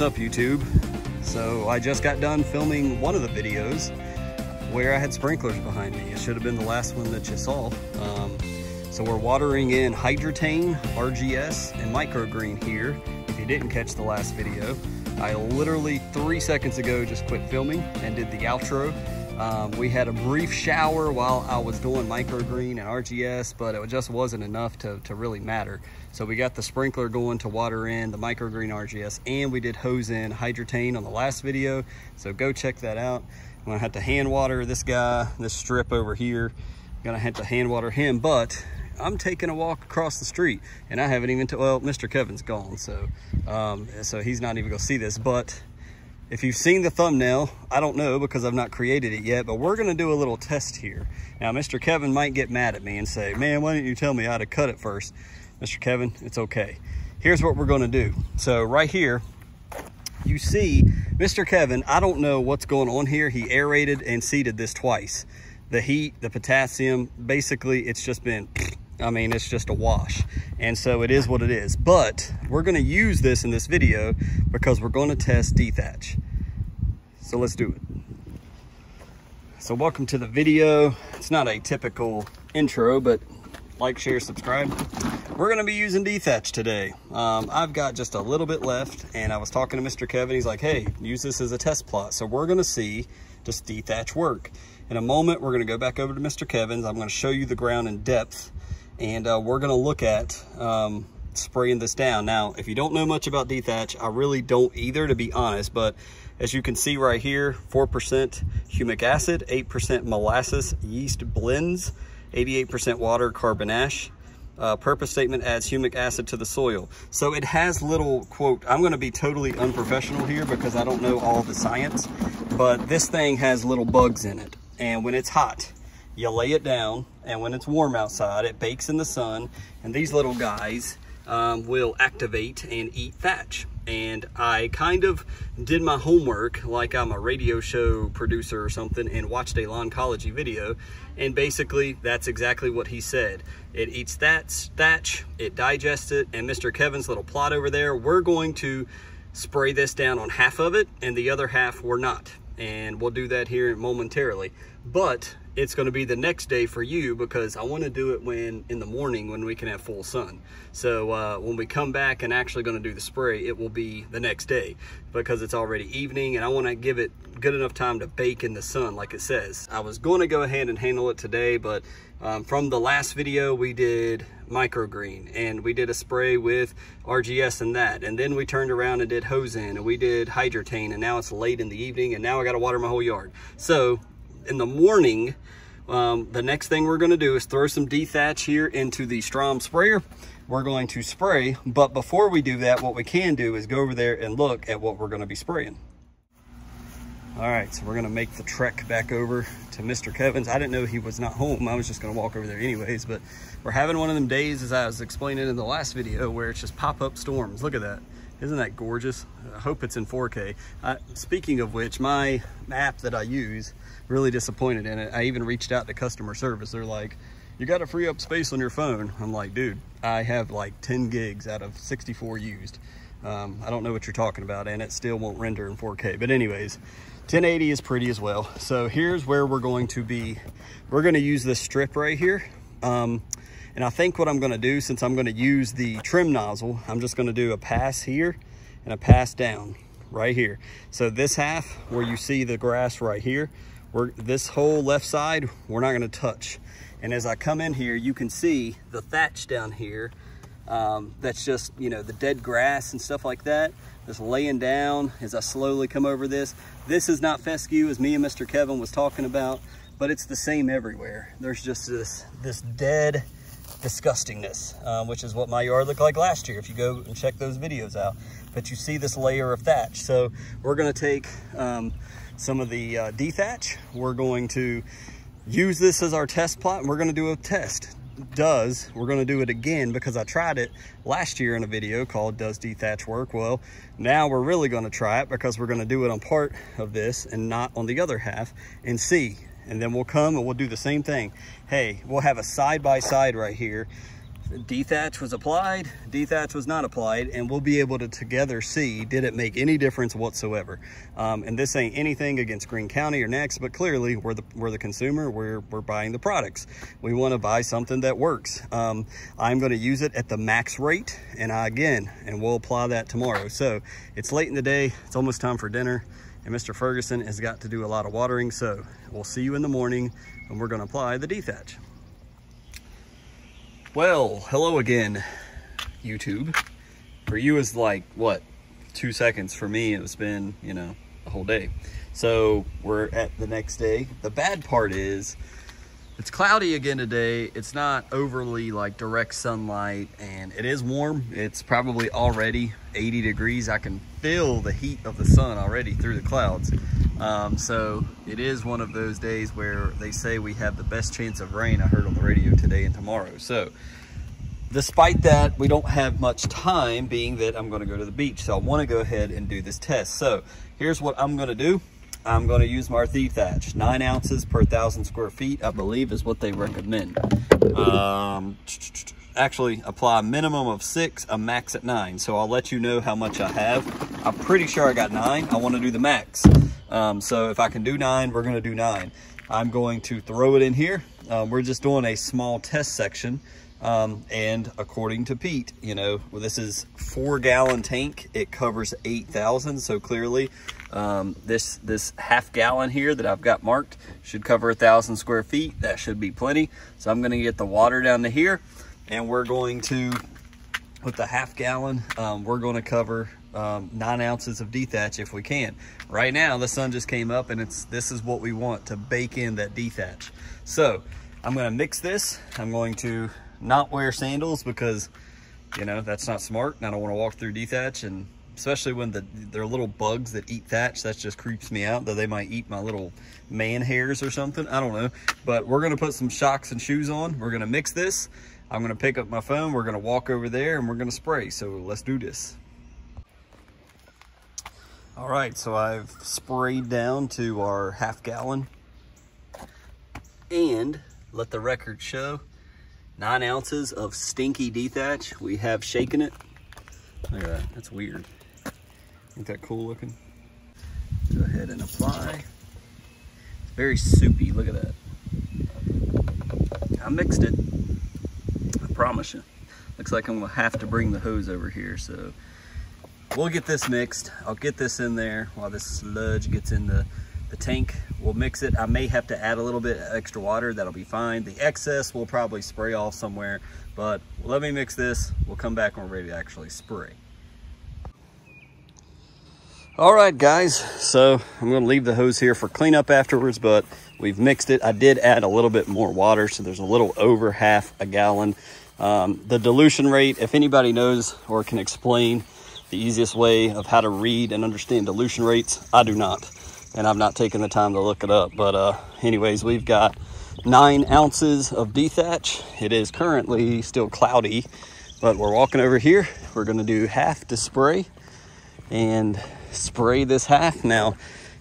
up, YouTube? So I just got done filming one of the videos where I had sprinklers behind me. It should have been the last one that you saw. So we're watering in Hydrotane, RGS, and microgreen here. If you didn't catch the last video, I literally 3 seconds ago just quit filming and did the outro. We had a brief shower while I was doing microgreen and RGS, but it just wasn't enough to really matter. So we got the sprinkler going to water in the microgreen RGS, and we did hose in Hydrotane on the last video. So go check that out. I'm gonna have to hand water this guy, this strip over here. I'm gonna have to hand water him, but I'm taking a walk across the street and I haven't even, well, Mr. Kevin's gone. So, so he's not even gonna see this, but if you've seen the thumbnail, I don't know because I've not created it yet, but we're gonna do a little test here. Now, Mr. Kevin might get mad at me and say, man, why didn't you tell me how to cut it first? Mr. Kevin, it's okay. Here's what we're gonna do. So right here, you see Mr. Kevin, I don't know what's going on here. He aerated and seeded this twice. The heat, the potassium, basically it's just been, I mean, it's just a wash. And so it is what it is. But we're gonna use this in this video because we're gonna test DThatch. So let's do it. So welcome to the video. It's not a typical intro, but like, share, subscribe. We're gonna be using DThatch today. I've got just a little bit left, and I was talking to Mr. Kevin. He's like, hey, use this as a test plot. So we're gonna see does DThatch work. In a moment, we're gonna go back over to Mr. Kevin's. I'm gonna show you the ground in depth, and we're gonna look at spraying this down. Now, if you don't know much about DThatch, I really don't either, to be honest, but as you can see right here, 4% humic acid, 8% molasses, yeast blends, 88% water, carbon ash. Purpose statement adds humic acid to the soil. So it has little, quote, I'm gonna be totally unprofessional here because I don't know all the science, but this thing has little bugs in it. And when it's hot, you lay it down, and when it's warm outside, it bakes in the sun, and these little guys will activate and eat thatch. And I kind of did my homework like I'm a radio show producer or something and watched a Loncology video, and basically that's exactly what he said. It eats thatch, it digests it, and Mr. Kevin's little plot over there, we're going to spray this down on half of it, and the other half we're not. And we'll do that here momentarily. But it's going to be the next day for you because I want to do it in the morning when we can have full sun. So when we come back and actually going to do the spray, it will be the next day because it's already evening, and I want to give it good enough time to bake in the sun like it says. I was going to go ahead and handle it today, but from the last video we did microgreen and we did a spray with RGS and that, and then we turned around and did hose in and we did Hydrotane, and now it's late in the evening and now I got to water my whole yard. So in the morning, the next thing we're going to do is throw some DThatch here into the Strom sprayer. We're going to spray, but before we do that, what we can do is go over there and look at what we're going to be spraying. All right, so we're going to make the trek back over to Mr. Kevin's. I didn't know he was not home. I was just going to walk over there anyways, but we're having one of them days, as I was explaining in the last video, where it's just pop-up storms. Look at that. Isn't that gorgeous? I hope it's in 4K. Speaking of which, my app that I use, really disappointed in it. I even reached out to customer service. They're like, you got to free up space on your phone. I'm like, dude, I have like 10 gigs out of 64 used. I don't know what you're talking about, and it still won't render in 4K. But anyways, 1080 is pretty as well. So here's where we're going to be. We're going to use this strip right here. And I think what I'm going to do, since I'm going to use the trim nozzle, I'm just going to do a pass here and a pass down right here. So this half where you see the grass right here, this whole left side, we're not going to touch. And as I come in here, you can see the thatch down here. That's just, you know, the dead grass and stuff like that. Just laying down as I slowly come over this. This is not fescue, as me and Mr. Kevin was talking about, but it's the same everywhere. There's just this dead disgustingness, which is what my yard looked like last year if you go and check those videos out. But you see this layer of thatch. So we're going to take some of the DThatch. We're going to use this as our test plot, and we're going to do a test. We're going to do it again because I tried it last year in a video called Does DThatch Work? Well, now we're really going to try it because we're going to do it on part of this and not on the other half and see. And then we'll come and we'll do the same thing. Hey, we'll have a side-by-side right here. D-thatch was applied, D-thatch was not applied, and we'll be able to together see, did it make any difference whatsoever? And this ain't anything against Greene County or Next, but clearly we're the consumer, we're buying the products. We want to buy something that works. I'm going to use it at the max rate, and we'll apply that tomorrow. So it's late in the day, it's almost time for dinner, and Mr. Ferguson has got to do a lot of watering, so we'll see you in the morning when we're going to apply the D-thatch. Well, hello again, YouTube. For you is like, what, 2 seconds. For me, it's been, you know, a whole day. So we're at the next day. The bad part is it's cloudy again today. It's not overly like direct sunlight, and it is warm. It's probably already 80 degrees. I can feel the heat of the sun already through the clouds. So it is one of those days where they say we have the best chance of rain, I heard on the radio today and tomorrow. So despite that, we don't have much time, being that I'm going to go to the beach. So I want to go ahead and do this test. So here's what I'm going to do. I'm going to use my D-thatch. 9 ounces per 1,000 square feet, I believe, is what they recommend. Actually, apply a minimum of 6, a max at 9. So I'll let you know how much I have. I'm pretty sure I got 9. I want to do the max. So if I can do 9, we're going to do 9. I'm going to throw it in here. We're just doing a small test section. And according to Pete, you know, well, this is 4-gallon tank. It covers 8,000. So clearly, this half-gallon here that I've got marked should cover 1,000 square feet. That should be plenty. So I'm going to get the water down to here, and we're going to, with the half-gallon, we're going to cover 9 ounces of D-thatch if we can. Right now, the sun just came up, and this is what we want to bake in that D-thatch. So I'm going to mix this. I'm going to not wear sandals because, you know, that's not smart, and I don't want to walk through D-thatch, and especially when there are little bugs that eat thatch. That just creeps me out, that they might eat my little man hairs or something. I don't know. But we're going to put some socks and shoes on. We're going to mix this. I'm going to pick up my phone. We're going to walk over there, and we're going to spray. So let's do this. All right, so I've sprayed down to our half-gallon, and let the record show 9 ounces of stinky D-thatch. We have shaken it. Look at that, that's weird. Ain't that cool looking? Go ahead and apply. It's very soupy, look at that. I mixed it, I promise you. Looks like I'm gonna have to bring the hose over here, so we'll get this mixed. I'll get this in there while this sludge gets in the tank. We'll mix it. I may have to add a little bit extra water. That'll be fine. The excess we'll probably spray off somewhere, but let me mix this. We'll come back when we're ready to actually spray. All right, guys. So I'm going to leave the hose here for cleanup afterwards, but we've mixed it. I did add a little bit more water, so there's a little over half a gallon. The dilution rate, if anybody knows or can explain the easiest way of how to read and understand dilution rates, I do not. And I've not taken the time to look it up. But anyways, we've got 9 ounces of D-thatch. It is currently still cloudy, but we're walking over here. We're gonna do half to spray and spray this half. Now,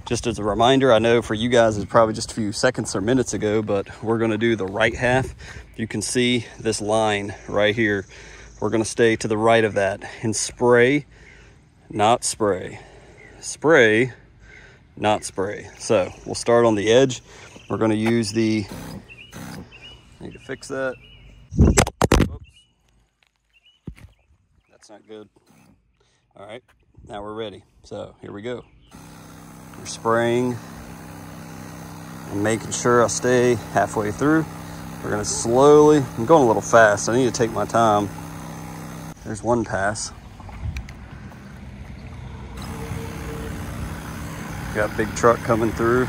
just as a reminder, I know for you guys it's probably just a few seconds or minutes ago, but we're gonna do the right half. You can see this line right here. We're gonna stay to the right of that and spray, not spray. Spray, not spray. So we'll start on the edge. We're going to use the, need to fix that. Oops. That's not good. All right, now we're ready. So here we go. We're spraying and making sure I stay halfway through. We're going to slowly, I'm going a little fast. I need to take my time. There's one pass. Got a big truck coming through.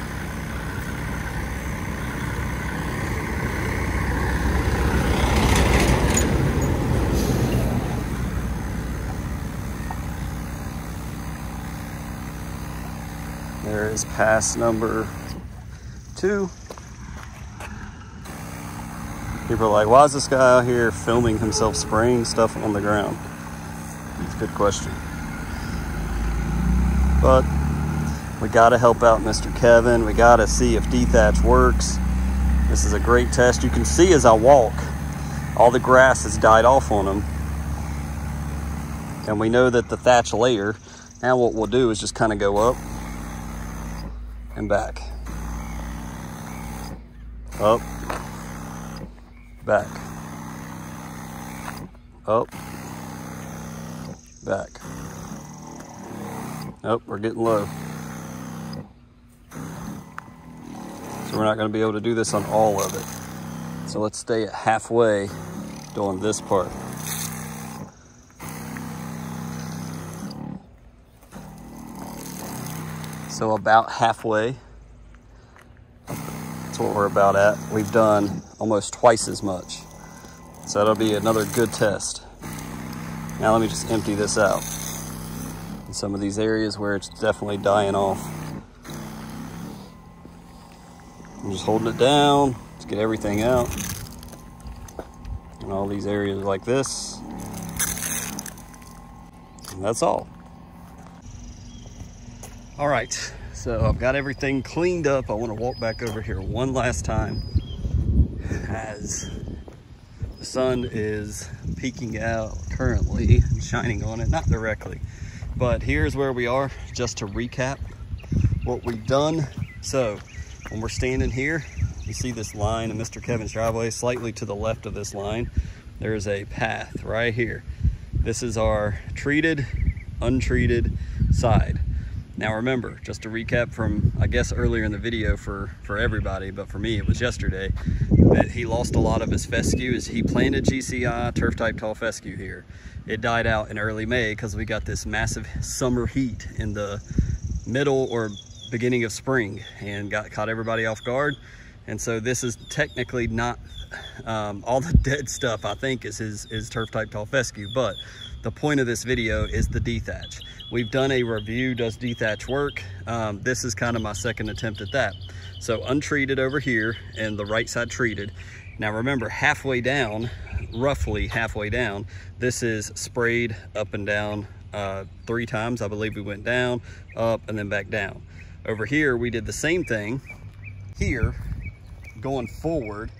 There is pass number 2. People are like, why is this guy out here filming himself spraying stuff on the ground? It's a good question. But we gotta help out Mr. Kevin. We gotta see if D-thatch works. This is a great test. You can see as I walk, all the grass has died off on them. And we know that the thatch layer, now what we'll do is just kind of go up and back. Up, back. Up, back. Oh, we're getting low. So we're not going to be able to do this on all of it. So let's stay at halfway doing this part. So about halfway, that's what we're about at. We've done almost twice as much. So that'll be another good test. Now let me just empty this out. In some of these areas where it's definitely dying off. I'm just holding it down to get everything out. And all these areas like this. And that's all. All right, so I've got everything cleaned up. I want to walk back over here one last time as the sun is peeking out currently and shining on it, not directly, but here's where we are, just to recap what we've done. So when we're standing here, you see this line in Mr. Kevin's driveway. Slightly to the left of this line, there's a path right here. This is our treated, untreated side. Now remember, just to recap from, I guess, earlier in the video for everybody, but for me, it was yesterday, that he lost a lot of his fescue as he planted GCI turf type tall fescue here. It died out in early May because we got this massive summer heat in the middle or beginning of spring and caught everybody off guard. And so this is technically not, all the dead stuff I think is his turf type tall fescue, but the point of this video is the DThatch. We've done a review, does DThatch work? This is kind of my second attempt at that. So untreated over here and the right side treated. Now remember, halfway down, roughly halfway down, this is sprayed up and down 3 times. I believe we went down, up, and then back down. Over here, we did the same thing. Here, going forward,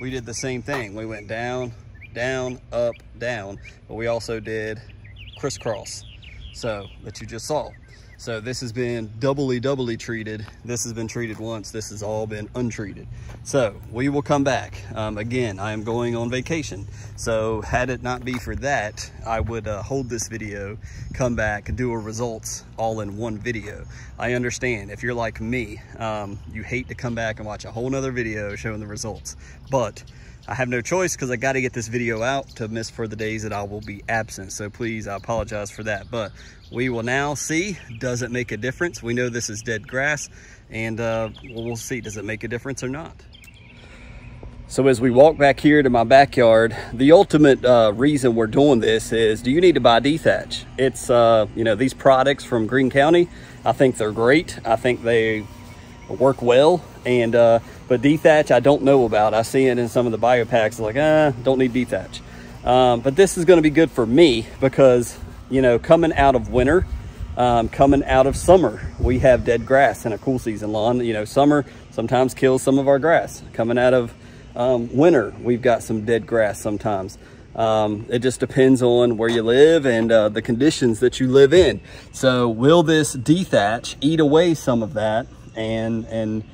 we did the same thing. We went down, down, up, down, but we also did crisscross, so that you just saw. So this has been doubly treated. This has been treated once. This has all been untreated. So we will come back. Again, I am going on vacation. So had it not be for that, I would hold this video, come back, and do a results all in one video. I understand if you're like me, you hate to come back and watch a whole nother video showing the results, but I have no choice because I got to get this video out to miss for the days that I will be absent. So please, I apologize for that. But we will now see, does it make a difference? We know this is dead grass, and we'll see, does it make a difference or not? So as we walk back here to my backyard, the ultimate reason we're doing this is, do you need to buy DThatch? It's, you know, these products from Greene County, I think they're great. I think they work well, and but DThatch I don't know about. I see it in some of the bio packs, like, don't need DThatch. But this is going to be good for me because, you know, coming out of winter, coming out of summer, we have dead grass in a cool season lawn. You know, summer sometimes kills some of our grass. Coming out of winter, we've got some dead grass sometimes. It just depends on where you live and the conditions that you live in. So will this DThatch eat away some of that and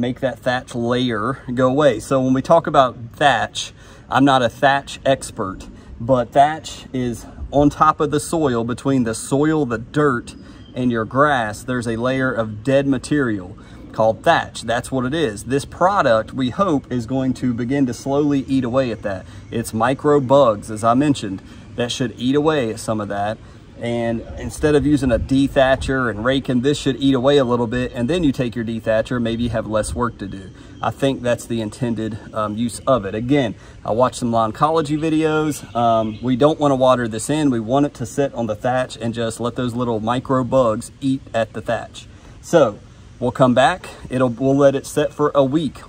make that thatch layer go away? So when we talk about thatch, I'm not a thatch expert, but thatch is on top of the soil, between the soil, the dirt, and your grass. There's a layer of dead material called thatch. That's what it is. This product, we hope, is going to begin to slowly eat away at that. It's micro bugs, as I mentioned, that should eat away at some of that. And instead of using a D-thatcher and raking, this should eat away a little bit, and then you take your D-thatcher, maybe you have less work to do. I think that's the intended use of it. Again, I watched some lawncology videos. We don't want to water this in. We want it to sit on the thatch and just let those little micro bugs eat at the thatch. So we'll come back. We'll let it sit for a week.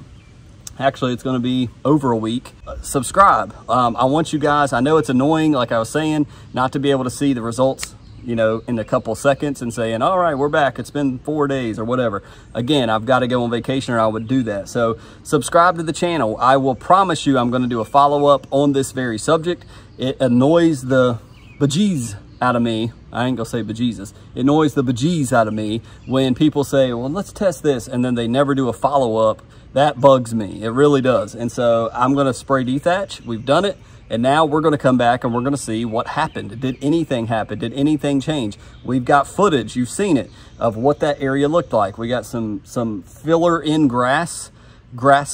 Actually, it's going to be over a week. Subscribe. I want you guys, I know it's annoying, like I was saying, not to be able to see the results you know, in a couple seconds and saying, all right, we're back. It's been 4 days or whatever. Again, I've got to go on vacation or I would do that. So subscribe to the channel. I will promise you I'm going to do a follow-up on this very subject. It annoys the bejeez out of me. I ain't gonna say bejesus. It annoys the bejeez out of me when people say, well, let's test this, and then they never do a follow-up. That bugs me. It really does. And so I'm gonna spray D-thatch. We've done it. And now we're gonna come back and we're gonna see what happened. Did anything happen? Did anything change? We've got footage, you've seen it, of what that area looked like. We got some filler in grass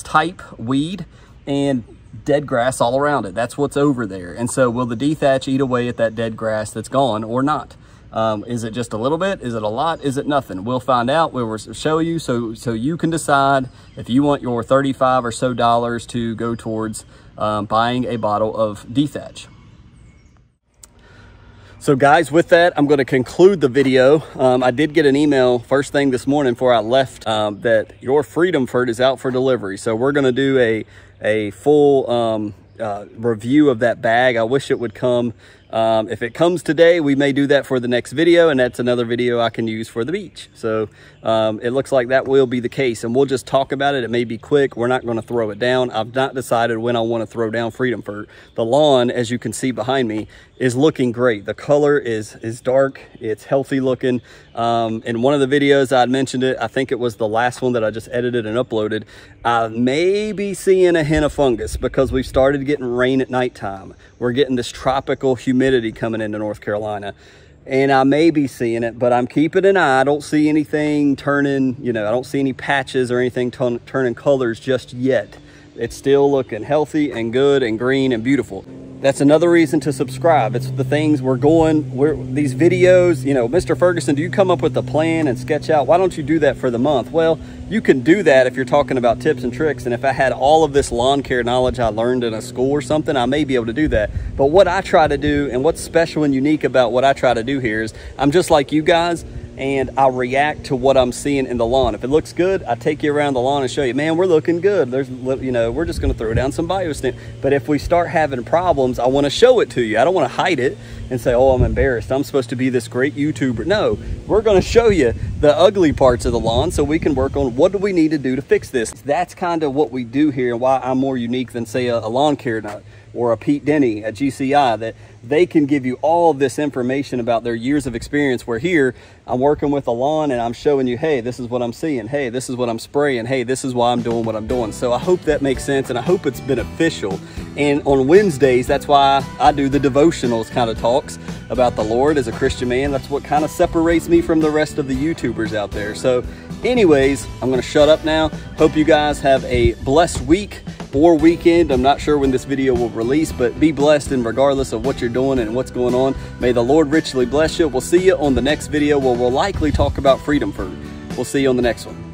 type weed, and dead grass all around it. That's what's over there. And so will the D-thatch eat away at that dead grass that's gone or not? Is it just a little bit? Is it a lot? Is it nothing? We'll find out. We'll show you so you can decide if you want your $35 or so to go towards buying a bottle of D-thatch. So guys, with that, I'm going to conclude the video. I did get an email first thing this morning before I left that your Freedom Furt is out for delivery. So we're going to do a full review of that bag. I wish it would come. If it comes today, we may do that for the next video, and that's another video I can use for the beach. So it looks like that will be the case, and we'll just talk about it. It may be quick. We're not going to throw it down. I've not decided when I want to throw down Freedom Furt. The lawn, as you can see behind me, is looking great. The color is dark. It's healthy looking. In one of the videos I mentioned it, I think it was the last one that I just edited and uploaded, I may be seeing a hint of fungus because we've started getting rain at nighttime. We're getting this tropical humidity coming into North Carolina, and I may be seeing it, but I'm keeping an eye. I don't see anything turning, you know, I don't see any patches or anything turning colors just yet. It's still looking healthy and good and green and beautiful. That's another reason to subscribe. It's the things these videos, you know, Mr. Ferguson, do you come up with a plan and sketch out? Why don't you do that for the month? Well, you can do that if you're talking about tips and tricks. And if I had all of this lawn care knowledge I learned in a school or something, I may be able to do that. But what I try to do, and what's special and unique about what I try to do here, is I'm just like you guys, and I react to what I'm seeing in the lawn. If it looks good, I take you around the lawn and show you, man, we're looking good. There's, you know, we're just gonna throw down some biostim. But if we start having problems, I wanna show it to you. I don't wanna hide it and say, oh, I'm embarrassed. I'm supposed to be this great YouTuber. No, we're gonna show you the ugly parts of the lawn so we can work on what do we need to do to fix this. That's kind of what we do here and why I'm more unique than say a lawn care nut or a Pete Denny at GCI, that they can give you all this information about their years of experience, where here I'm working with a lawn and I'm showing you, hey, this is what I'm seeing. Hey, this is what I'm spraying. Hey, this is why I'm doing what I'm doing. So I hope that makes sense, and I hope it's beneficial. And on Wednesdays, that's why I do the devotionals kind of talks about the Lord as a Christian man. That's what kind of separates me from the rest of the YouTubers out there. So anyways, I'm gonna shut up now. Hope you guys have a blessed week or weekend. I'm not sure when this video will release, but be blessed, and regardless of what you're doing and what's going on, may the Lord richly bless you. We'll see you on the next video where we'll likely talk about Freedom Furt. We'll see you on the next one.